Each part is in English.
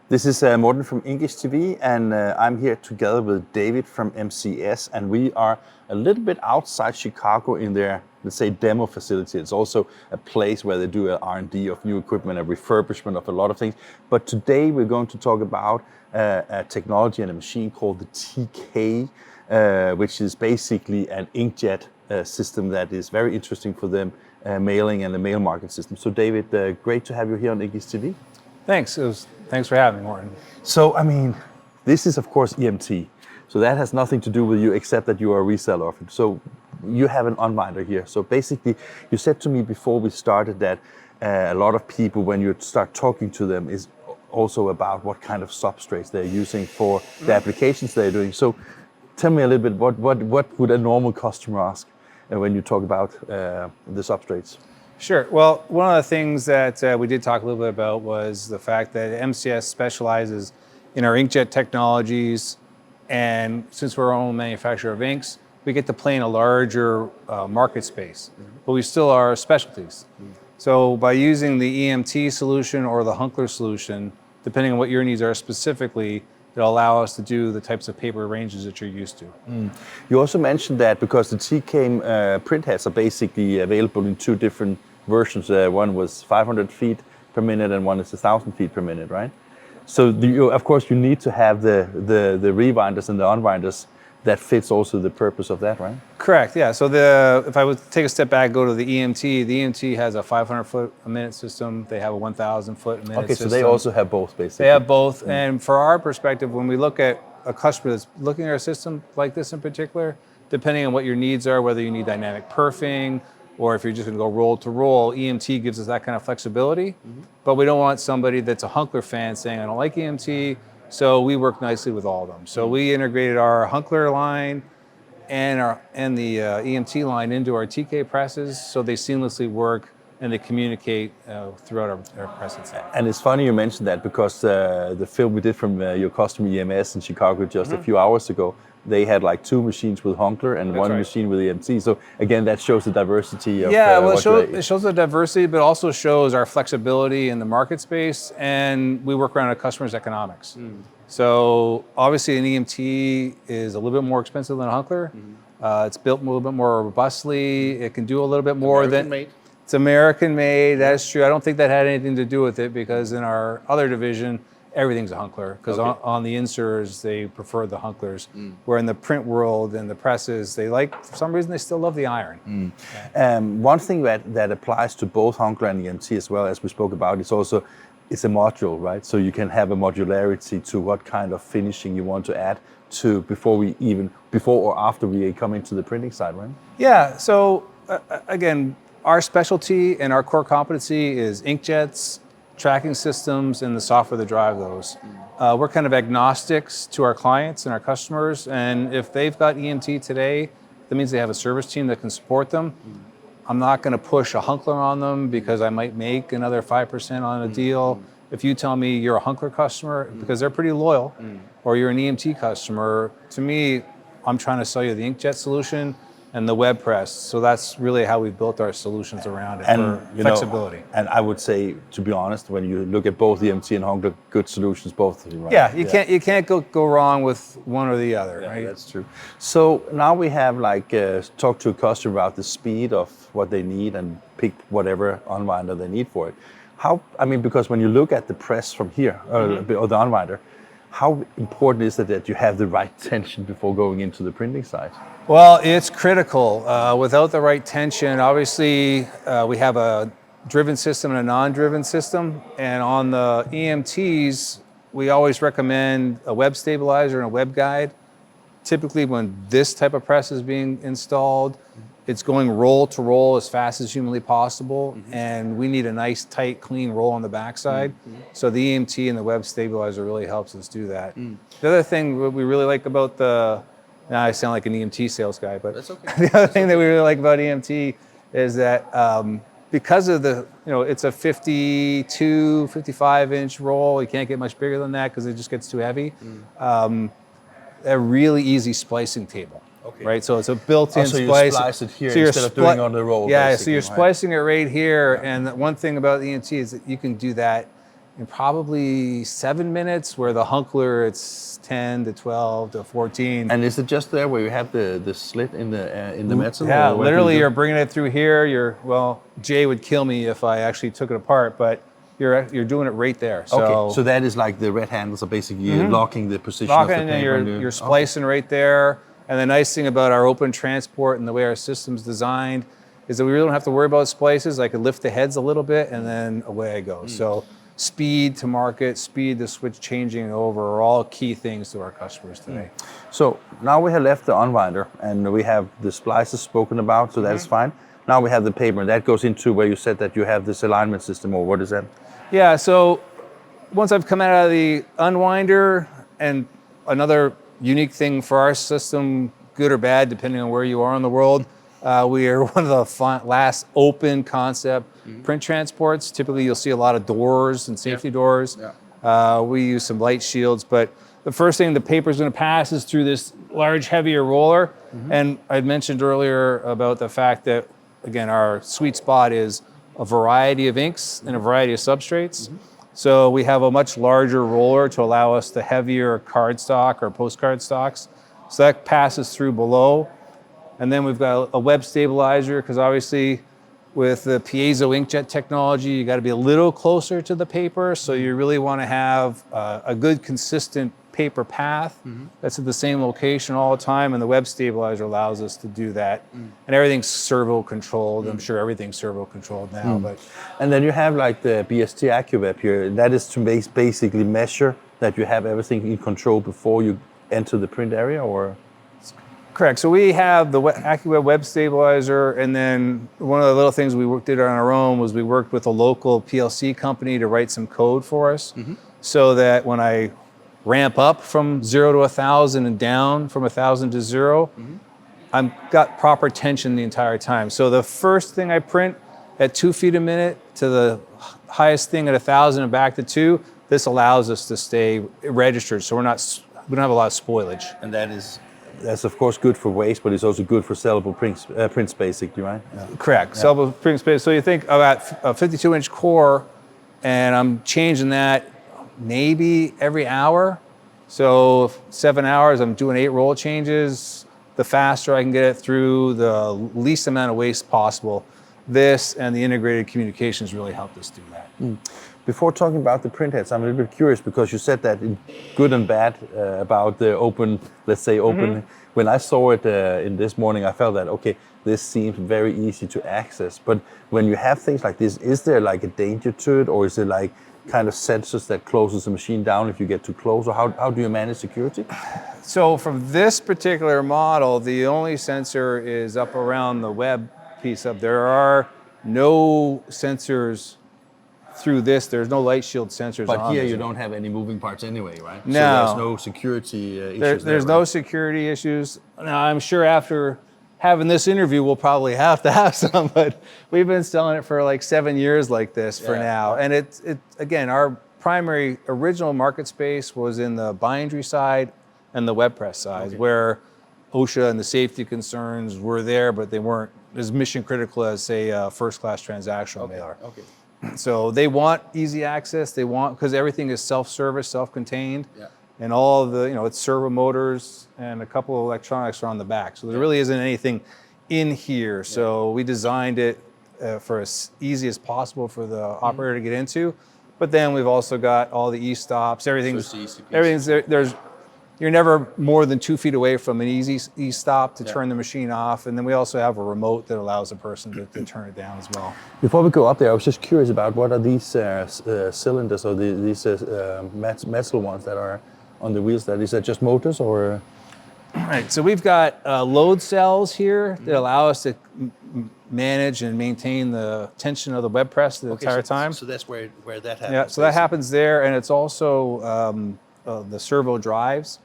This is Morten from English TV, and I'm here together with David from MCS, and we are a little bit outside Chicago in their, let's say, demo facility. It's also a place where they do R&D of new equipment, a refurbishment of a lot of things. But today we're going to talk about a technology and a machine called the TK, which is basically an inkjet system that is very interesting for them, mailing and the mail market system. So David, great to have you here on English TV. Thanks. Thanks for having me, Morten. So, I mean, this is of course EMT. So that has nothing to do with you except that you are a reseller of it. So you have an unwinder here. So basically, you said to me before we started that a lot of people, when you start talking to them, is also about what kind of substrates they're using for the applications they're doing. So tell me a little bit, what would a normal customer ask when you talk about the substrates? Sure. Well, one of the things that we did talk a little bit about was the fact that MCS specializes in our inkjet technologies, and since we're our own manufacturer of inks, we get to play in a larger market space, but we still are specialties. So by using the EMT solution or the Hunkler solution, depending on what your needs are specifically, it'll allow us to do the types of paper ranges that you're used to. You also mentioned that because the TK print heads are basically available in two different versions. One was 500 feet per minute and one is 1,000 feet per minute, right? So of course you need to have the rewinders and the unwinders that fits also the purpose of that, right? Correct, yeah. So if I would take a step back, go to the EMT has a 500 foot a minute system. They have a 1,000 foot a minute system. Okay, so they also have both, basically. They have both, and for our perspective, when we look at a customer that's looking at a system like this in particular, depending on what your needs are, whether you need dynamic perfing, or if you're just gonna go roll to roll, EMT gives us that kind of flexibility. But we don't want somebody that's a Hunkler fan saying, I don't like EMT, so we work nicely with all of them. So we integrated our Hunkler line and the EMT line into our TK presses, so they seamlessly work and they communicate throughout our presses. And it's funny you mentioned that because the film we did from your customer EMS in Chicago just a few hours ago, they had like two machines with Hunkler and one machine with EMT. So again, that shows the diversity of it shows the diversity, but also shows our flexibility in the market space, and we work around a customer's economics. So obviously an EMT is a little bit more expensive than a Hunkler. It's built a little bit more robustly. It can do a little bit more It's American made, that's true. I don't think that had anything to do with it because in our other division, everything's a Hunkler, because on the inserts, they prefer the Hunklers. Where in the print world and the presses, for some reason, they still love the iron. One thing that applies to both Hunkler and EMT as well, as we spoke about, it's a module, right? So you can have a modularity to what kind of finishing you want to add to before or after we come into the printing side, right? Yeah, so again, our specialty and our core competency is inkjets, tracking systems, and the software that drive those. We're kind of agnostics to our clients and our customers, and if they've got EMT today, that means they have a service team that can support them. I'm not going to push a Hunkler on them because I might make another 5% on a deal. If you tell me you're a Hunkler customer, because they're pretty loyal, or you're an EMT customer, to me, I'm trying to sell you the inkjet solution and the web press. So that's really how we built our solutions around it for flexibility. And I would say, to be honest, when you look at both EMT and Hunkler, good solutions, both of them, right? Yeah, you can't go wrong with one or the other, right? That's true. So now we have talked to a customer about the speed of what they need and pick whatever unwinder they need for it. Because when you look at the press from here, or the unwinder, how important is it that you have the right tension before going into the printing side? Well, it's critical. Without the right tension, obviously we have a driven system and a non-driven system. And on the EMTs, we always recommend a web stabilizer and a web guide. Typically when this type of press is being installed, it's going roll to roll as fast as humanly possible. And we need a nice, tight, clean roll on the backside. So the EMT and the web stabilizer really helps us do that. The other thing we really like about now I sound like an EMT sales guy, but that's okay. The other thing that we really like about EMT is that because of it's a 52, 55 inch roll, you can't get much bigger than that because it just gets too heavy. A really easy splicing table. Okay. Right, so it's a built-in so splice. You splice it here instead of doing on the roll. Yeah, so you're splicing it right here, and one thing about the EMT is that you can do that in probably 7 minutes, where the Hunkler, it's 10 to 12 to 14. And is it just there where you have the slit in the metal? Yeah, or what do you literally do? you're bringing it through here. Well, Jay would kill me if I actually took it apart, but you're doing it right there. Okay, so that is like the red handles are basically locking the position of the Locking, paper. and you're splicing right there. And the nice thing about our open transport and the way our system's designed is that we really don't have to worry about splices. I could lift the heads a little bit and then away I go. So speed to market, speed to switch changing over are all key things to our customers today. So now we have left the unwinder and we have the splices spoken about, so that's fine. Now we have the paper, and that goes into where you said that you have this alignment system, or what is that? Yeah, so once I've come out of the unwinder, and another unique thing for our system, good or bad, depending on where you are in the world, we are one of the last open concept print transports. Typically, you'll see a lot of doors and safety doors. We use some light shields, but the first thing the paper is going to pass is through this large, heavier roller. And I'd mentioned earlier about the fact that, again, our sweet spot is a variety of inks and a variety of substrates. So we have a much larger roller to allow us the heavier cardstock or postcard stocks. So that passes through below. And then we've got a web stabilizer, because obviously with the piezo inkjet technology, you got to be a little closer to the paper. So you really want to have a good, consistent paper path that's at the same location all the time, and the web stabilizer allows us to do that. And everything's servo controlled. I'm sure everything's servo controlled now. But And then you have like the BST AccuWeb here. That is to basically measure that you have everything in control before you enter the print area, or? correct. So we have the AccuWeb web stabilizer, and then one of the little things we did on our own was we worked with a local PLC company to write some code for us, so that when I ramp up from 0 to 1,000 and down from 1,000 to 0, I've got proper tension the entire time. So the first thing I print at 2 feet a minute to the highest thing at 1,000 and back to 2, this allows us to stay registered, so we don't have a lot of spoilage. And that's of course good for waste, but it's also good for sellable prints basically, right? Correct. Sellable printing space. So you think about a 52-inch core, and I'm changing that maybe every hour. So 7 hours, I'm doing 8 roll changes. The faster I can get it through, the least amount of waste possible. This and the integrated communications really helped us do that. Before talking about the printheads, I'm a little bit curious, because you said that in good and bad about the open, let's say open. When I saw it in this morning, I felt that, okay, this seems very easy to access. But when you have things like this, is there like a danger to it, or is it like kind of sensors that closes the machine down if you get too close, or how do you manage security? So from this particular model, the only sensor is up around the web piece up. There are no sensors through this. There's no light shield sensors on But here this. you don't have any moving parts anyway, right? No. So there's no security issues There's there, no right? security issues. Now, I'm sure after having this interview, we'll probably have to have some, but we've been selling it for like 7 years like this for now. And it again, our primary original market space was in the bindery side and the web press side, where OSHA and the safety concerns were there, but they weren't as mission critical as, say, first-class transactional mailer. So they want easy access. They want, because everything is self-service, self-contained, and all of the, it's servo motors and a couple of electronics are on the back. So there really isn't anything in here. So we designed it for as easy as possible for the operator to get into. But then we've also got all the e-stops. Everything's there. You're never more than 2 feet away from an easy e-stop to turn the machine off. And then we also have a remote that allows a person to turn it down as well. Before we go up there, I was just curious about what are these cylinders, or these metal ones that are on the wheels? Is that just motors, or? Right, so we've got load cells here that allow us to manage and maintain the tension of the web press the entire time. So that's where that happens. Yeah, so that happens there, and it's also the servo drives,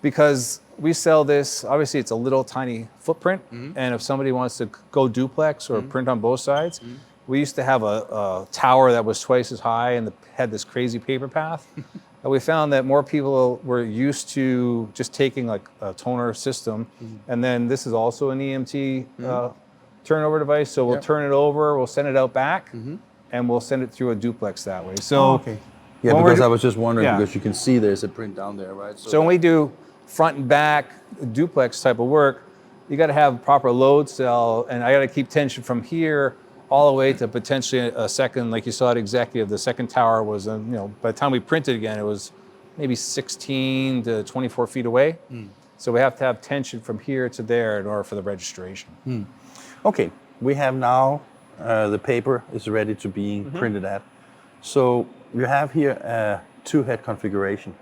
because we sell this, obviously it's a little tiny footprint, and if somebody wants to go duplex or print on both sides, we used to have a tower that was twice as high and had this crazy paper path. And we found that more people were used to just taking like a toner system, and then this is also an EMT turnover device, so we'll turn it over, we'll send it out back, and we'll send it through a duplex that way. So Yeah, When because we're- I was just wondering, yeah. because you can see there's a print down there, right? So when we do front and back duplex type of work, you got to have proper load cell, and I got to keep tension from here all the way to potentially a second, like you saw at Executive. The second tower was, by the time we printed again, it was maybe 16 to 24 feet away. So we have to have tension from here to there in order for the registration. Okay, we have now the paper is ready to be printed at. So you have here a two-head configuration.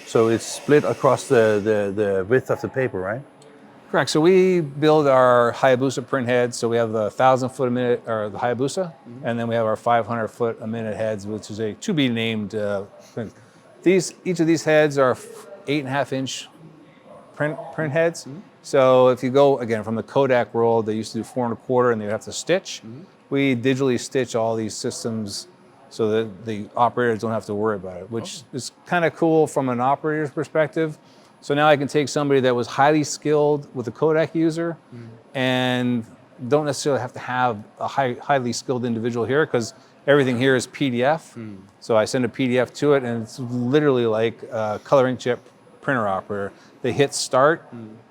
So it's split across the width of the paper, right? Correct. So we build our Hayabusa print heads. So we have the 1,000 foot a minute, or the Hayabusa, and then we have our 500 foot a minute heads, which is a to be named print. Each of these heads are 8.5 inch print heads. So if you go again from the Kodak world, they used to do 4.25, and they would have to stitch. We digitally stitch all these systems so that the operators don't have to worry about it, which is kind of cool from an operator's perspective. So now I can take somebody that was highly skilled with a Kodak user and don't necessarily have to have a highly skilled individual here, because everything here is PDF. So I send a PDF to it, and it's literally like a color inkjet printer operator. They hit start.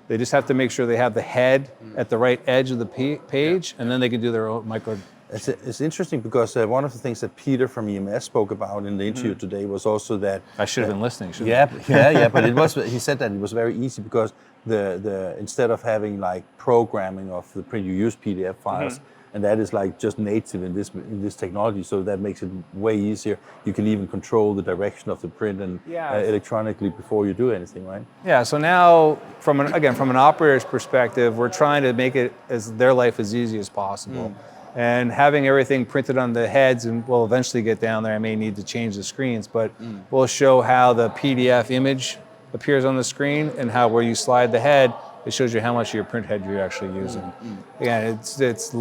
They just have to make sure they have the head at the right edge of the page, and then they can do their own micro. It's interesting because one of the things that Peter from EMS spoke about in the interview today was also that I should have been listening, shouldn't I? yeah, but he said that it was very easy because the instead of having like programming of the print, you use PDF files, and that is like just native in this technology. So that makes it way easier. You can even control the direction of the print and electronically before you do anything, right? Yeah. So now, from an operator's perspective, we're trying to make it as their life as easy as possible. And having everything printed on the heads, and we'll eventually get down there, I may need to change the screens, but we'll show how the PDF image appears on the screen and how where you slide the head, it shows you how much of your print head you're actually using. Again, it's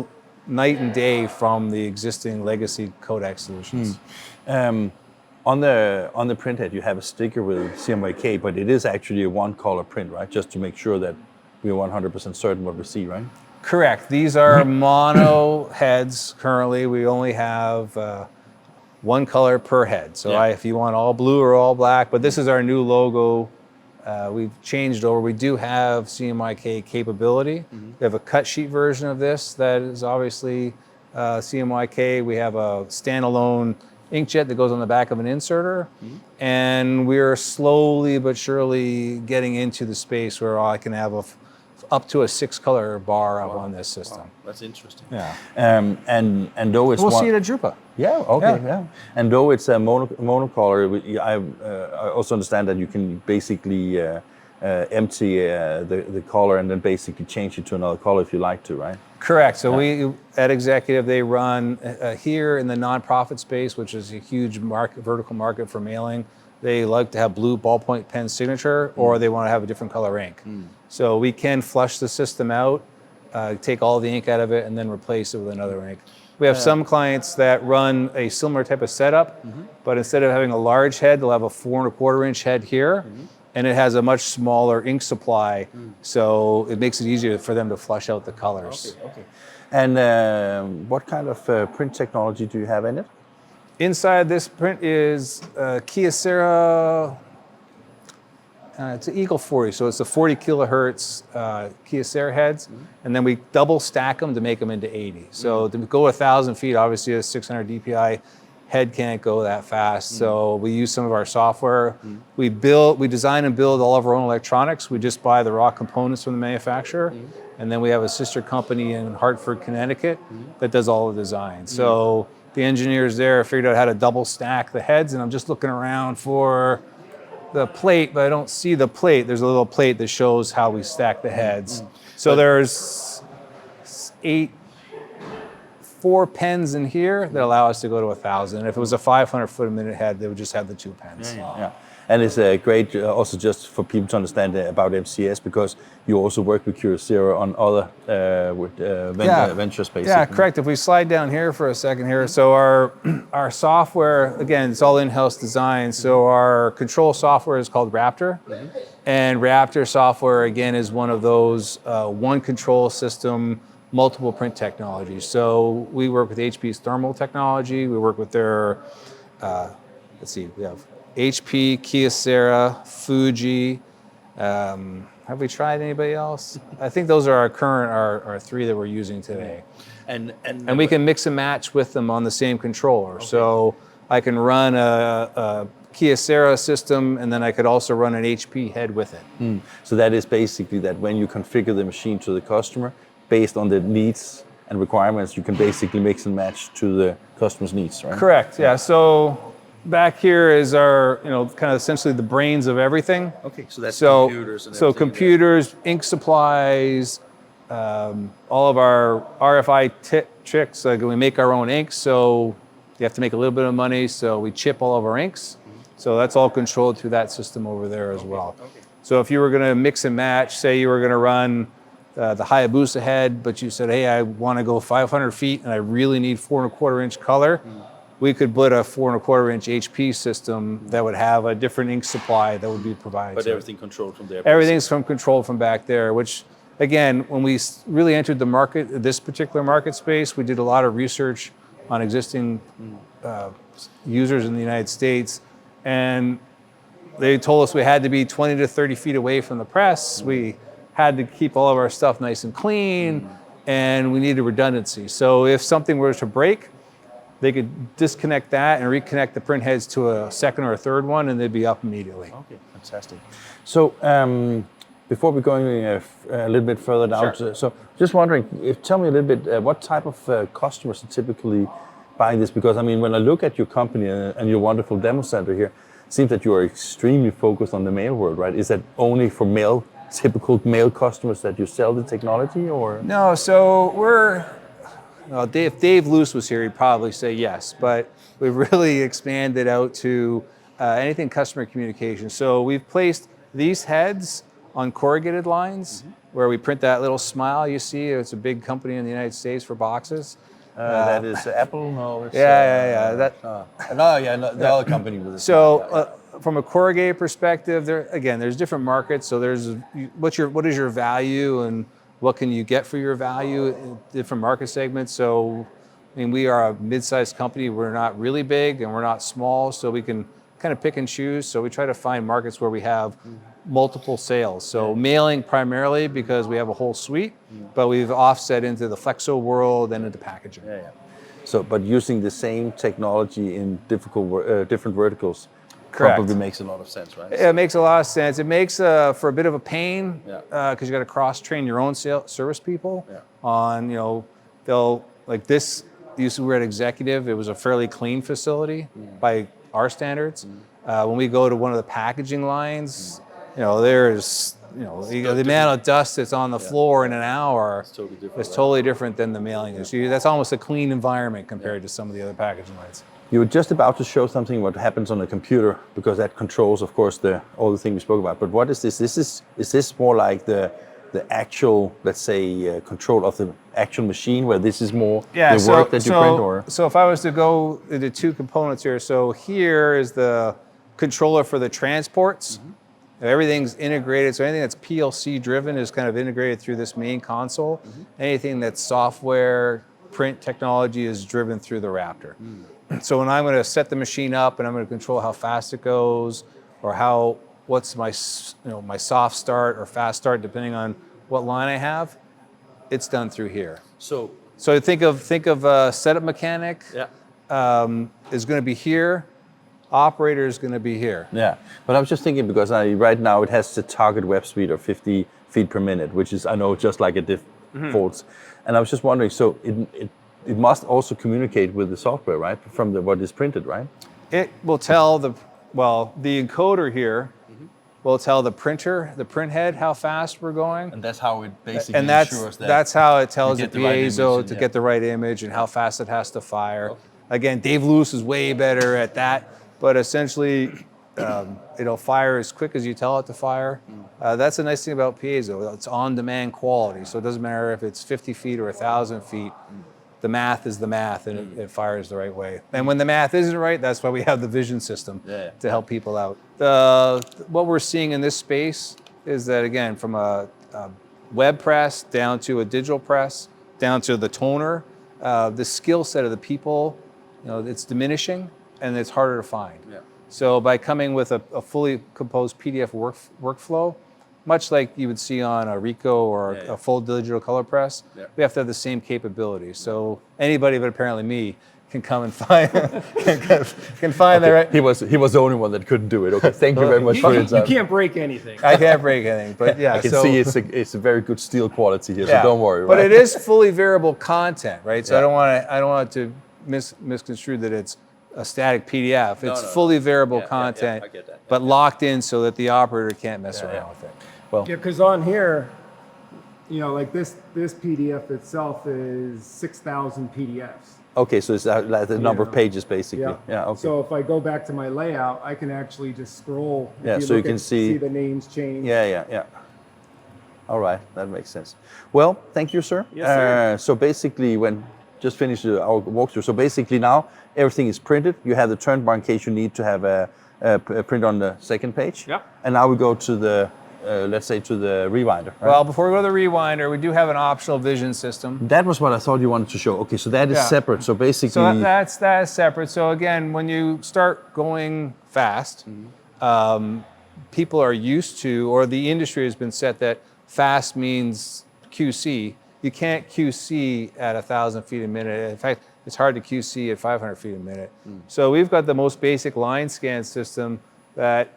night and day from the existing legacy Kodak solutions. On the print head, you have a sticker with CMYK, but it is actually a one-color print, right? Just to make sure that we're 100% certain what we see, right? Correct. These are mono heads currently. We only have one color per head. So if you want all blue or all black, but this is our new logo. We've changed over. We do have CMYK capability. We have a cut sheet version of this that is obviously CMYK. We have a standalone inkjet that goes on the back of an inserter. And we're slowly but surely getting into the space where I can have up to a 6-color bar up on this system. Wow. That's interesting. Yeah. And though it's we'll see it at Drupa. Yeah. Okay. Yeah. And though it's a monocolor, I also understand that you can basically empty the color and then basically change it to another color if you like to, right? Correct. So we at Executive, they run here in the nonprofit space, which is a huge vertical market for mailing. They like to have blue ballpoint pen signature, or they want to have a different color ink. So we can flush the system out, take all the ink out of it, and then replace it with another ink. We have some clients that run a similar type of setup, but instead of having a large head, they'll have a 4.25 inch head here, and it has a much smaller ink supply, so it makes it easier for them to flush out the colors. Okay. And what kind of print technology do you have in it? Inside this print is Kyocera. It's an Eagle 40, so it's the 40 kilohertz Kyocera heads, and then we double stack them to make them into 80. So to go 1,000 feet, obviously a 600 DPI head can't go that fast. So we use some of our software. We design and build all of our own electronics. We just buy the raw components from the manufacturer, and then we have a sister company in Hartford, Connecticut, that does all the design. So the engineers there figured out how to double stack the heads, and I'm just looking around for the plate, but I don't see the plate. There's a little plate that shows how we stack the heads. So there's 4 pens in here that allow us to go to 1,000. If it was a 500 foot a minute head, they would just have the 2 pens. Yeah. And it's great also just for people to understand about MCS, because you also work with Kyocera on other ventures, basically. Yeah, correct. If we slide down here for a second here, so our software, again, it's all in-house design. So our control software is called Raptor. And Raptor software, again, is one of those one control system, multiple print technologies. So we work with HP's thermal technology. We work with their let's see, we have HP, Kyocera, Fuji. Have we tried anybody else? I think those are our current, our three that we're using today. And we can mix and match with them on the same controller. Okay. So I can run a Kyocera system, and then I could also run an HP head with it. So that is basically that when you configure the machine to the customer, based on the needs and requirements, you can basically mix and match to the customer's needs, right? Correct, yeah. So back here is our, kind of essentially the brains of everything. Okay, so that's computers and everything. So computers, ink supplies, all of our RFI tricks, like we make our own inks, so you have to make a little bit of money, so we chip all of our inks. So that's all controlled through that system over there as well. Okay. So if you were gonna mix and match, say you were gonna run the Hayabusa head, but you said, hey, I wanna go 500 feet and I really need 4¼ inch color, we could put a 4¼ inch HP system that would have a different ink supply that would be provided. But everything controlled from there. Everything's controlled from back there, which again, when we really entered the market, this particular market space, we did a lot of research on existing users in the United States, and they told us we had to be 20 to 30 feet away from the press. We had to keep all of our stuff nice and clean, and we needed redundancy. So if something were to break, they could disconnect that and reconnect the print heads to a second or a third one, and they'd be up immediately. Okay, fantastic. So before we're going a little bit further down, Sure. So just wondering, tell me a little bit, what type of customers are typically buying this? Because I mean, when I look at your company and your wonderful demo center here, it seems that you are extremely focused on the mail world, right? Is that only for typical mail customers that you sell the technology, or? No, so if Dave Luce was here, he'd probably say yes, but we've really expanded out to anything customer communication. So we've placed these heads on corrugated lines where we print that little smile you see. It's a big company in the United States for boxes. That is Apple? No, it's, yeah. The other company with it. So from a corrugated perspective, there's different markets. So there's what is your value and what can you get for your value in different market segments. So I mean, we are a mid-sized company. We're not really big and we're not small, so we can kind of pick and choose. So we try to find markets where we have multiple sales. So mailing primarily because we have a whole suite, but we've offset into the flexo world and into packaging. Yeah. So, but using the same technology in different verticals. Correct. Probably makes a lot of sense, right? It makes a lot of sense. It makes for a bit of a pain because you got to cross-train your own service people on, they'll, like this, we're at Executive, it was a fairly clean facility by our standards. When we go to one of the packaging lines, there's, the amount of dust that's on the floor in an hour is totally different than the mailing issue. That's almost a clean environment compared to some of the other packaging lines. You were just about to show something what happens on a computer, because that controls, of course, all the things we spoke about. But what is this? Is this more like the actual, let's say, control of the actual machine, where this is more the work that you print? Or? So if I was to go into two components here, so here is the controller for the transports. Everything's integrated, so anything that's PLC driven is kind of integrated through this main console. Anything that's software, print technology is driven through the Raptor. So when I'm going to set the machine up and I'm going to control how fast it goes, or what's my my soft start or fast start, depending on what line I have, it's done through here. So think of a setup mechanic is going to be here. Operator is going to be here. Yeah, but I was just thinking, because right now it has the target web speed of 50 feet per minute, which is, I know, just like a default. And I was just wondering, so it must also communicate with the software, right? From what is printed, right? It will tell the encoder here will tell the print head how fast we're going. And that's how it basically ensures that. That's how it tells the piezo to get the right image and how fast it has to fire. Okay. Again, Dave Luce is way better at that, but essentially it'll fire as quick as you tell it to fire. That's the nice thing about piezo. It's on-demand quality, so it doesn't matter if it's 50 feet or 1,000 feet. The math is the math, and it fires the right way. And when the math isn't right, that's why we have the vision system to help people out. What we're seeing in this space is that, again, from a web press down to a digital press, down to the toner, the skill set of the people, it's diminishing, and it's harder to find. So by coming with a fully composed PDF workflow, much like you would see on a Ricoh or a full digital color press, we have to have the same capabilities. So anybody but apparently me can come and find can find the right. He was the only one that couldn't do it. Okay, thank you very much for your time. You can't break anything. I can't break anything, but yeah. I can see it's a very good steel quality here, so don't worry. But right? it is fully variable content, right? So I don't want it to misconstrue that it's a static PDF. It's fully variable content, I get that. but locked in so that the operator can't mess around with it. Well, Yeah, because on here, you know, like this PDF itself is 6,000 PDFs. okay, so it's like the number of pages basically. Yeah. Okay. So if I go back to my layout, I can actually just scroll. If Yeah, so you look can see the names change. Yeah. All right, that makes sense. Well, thank you, sir. Yes, sir. So basically, just finished our walkthrough. So basically now everything is printed. You have the turn bar in case you need to have a print on the second page. Yep. And now we go to the, let's say to the rewinder. Right? Well, before we go to the rewinder, we do have an optional vision system. That was what I thought you wanted to show. Okay, so that is separate. So basically, So that's separate. So again, when you start going fast, people are used to, or the industry has been set that fast means QC. You can't QC at 1,000 feet a minute. In fact, it's hard to QC at 500 feet a minute. So we've got the most basic line scan system that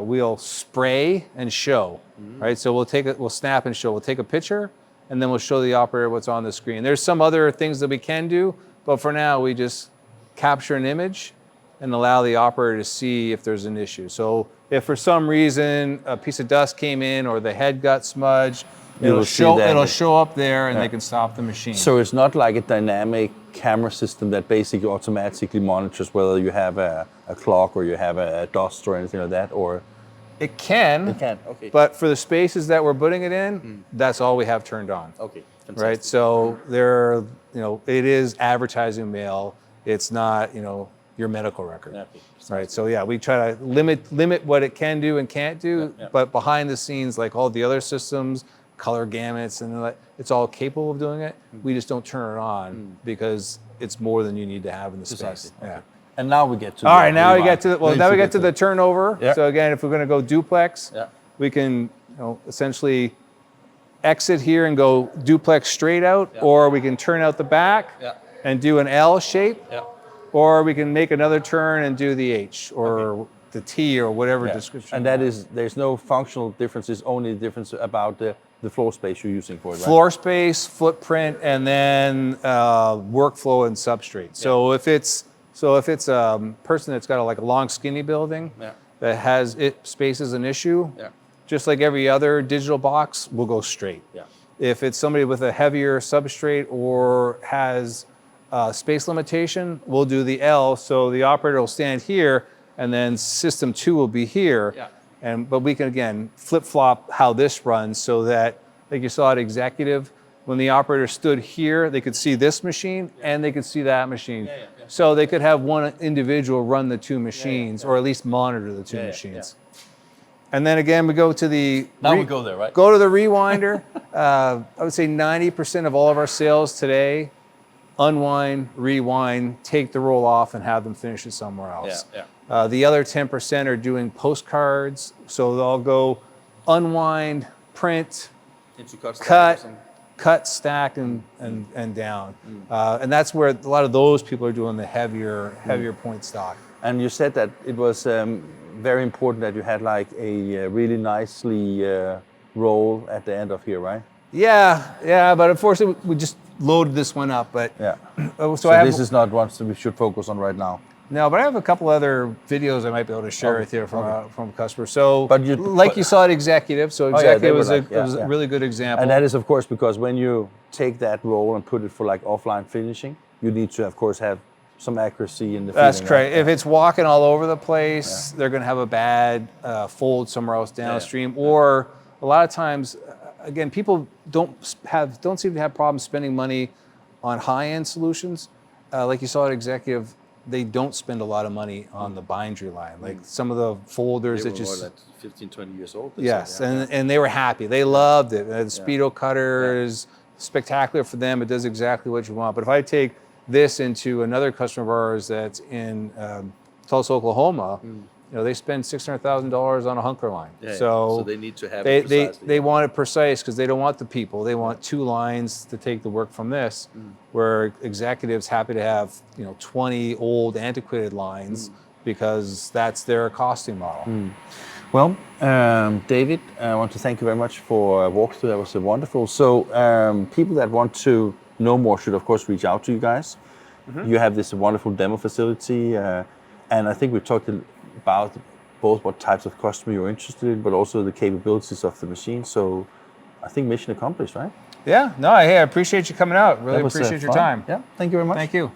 we'll spray and show, right? So we'll snap and show. We'll take a picture, and then we'll show the operator what's on the screen. There's some other things that we can do, but for now, we just capture an image and allow the operator to see if there's an issue. So if for some reason a piece of dust came in or the head got smudged, it'll show up there and they can stop the machine. so it's not like a dynamic camera system that basically automatically monitors whether you have a clock or you have a dust or anything like that, or it can, okay. but for the spaces that we're putting it in, that's all we have turned on. Okay, Right, so it is advertising mail. It's not, your medical record. Okay. Right, so yeah, we try to limit what it can do and can't do, but behind the scenes, like all the other systems, color gamuts, and it's all capable of doing it. We just don't turn it on because it's more than you need to have in the space. Yeah. And now we get to All right, now we get to the turnover. Yeah. So again, if we're going to go duplex, Yeah. we can essentially exit here and go duplex straight out, or we can turn out the back and do an L shape, or we can make another turn and do the H or the T or whatever description. And there's no functional differences, only the difference about the floor space you're using for it, right? Floor space, footprint, and then workflow and substrate. So if it's a person that's got a long skinny building that has space as an issue, just like every other digital box, we'll go straight. If it's somebody with a heavier substrate or has space limitation, we'll do the L. So the operator will stand here, and then system 2 will be here. But we can again flip-flop how this runs so that, like you saw at executive, when the operator stood here, they could see this machine and they could see that machine. So they could have one individual run the two machines, or at least monitor the two machines. And then again, we go to the Now we go there, right? Go to the rewinder. I would say 90% of all of our sales today unwind, rewind, take the roll off, and have them finish it somewhere else. The other 10% are doing postcards, so they'll go unwind, print, cut, stack, and down. And that's where a lot of those people are doing the heavier point stock. And you said that it was very important that you had like a really nicely roll at the end of here, right? Yeah, but unfortunately we just loaded this one up. But so this is not what we should focus on right now. No, but I have a couple other videos I might be able to share with you from a customer. So, you saw at Executive, so Executive was a really good example. And that is, of course, because when you take that roll and put it for like offline finishing, you need to, of course, have some accuracy in the That's feeling, correct. right? If it's walking all over the place, they're going to have a bad fold somewhere else downstream. Or a lot of times, again, people don't seem to have problems spending money on high-end solutions. Like you saw at Executive, they don't spend a lot of money on the bindery line. Like some of the folders They that were just more like 15, 20 years old. yes, and they were happy. They loved it. The Speedo cutter is spectacular for them. It does exactly what you want. But if I take this into another customer of ours that's in Tulsa, Oklahoma, they spend $600,000 on a hunker line. So they need to have they, it precisely. they want it precise because they don't want the people. They want 2 lines to take the work from this, where executives happy to have 20 old antiquated lines because that's their costing model. Well, David, I want to thank you very much for a walkthrough. That was wonderful. So people that want to know more should, of course, reach out to you guys. You have this wonderful demo facility, and I think we talked about both what types of customer you're interested in, but also the capabilities of the machine. So I think mission accomplished, right? Yeah, no, hey, I appreciate you coming out. Really appreciate your fun. time. Yeah, thank you very much. Thank you.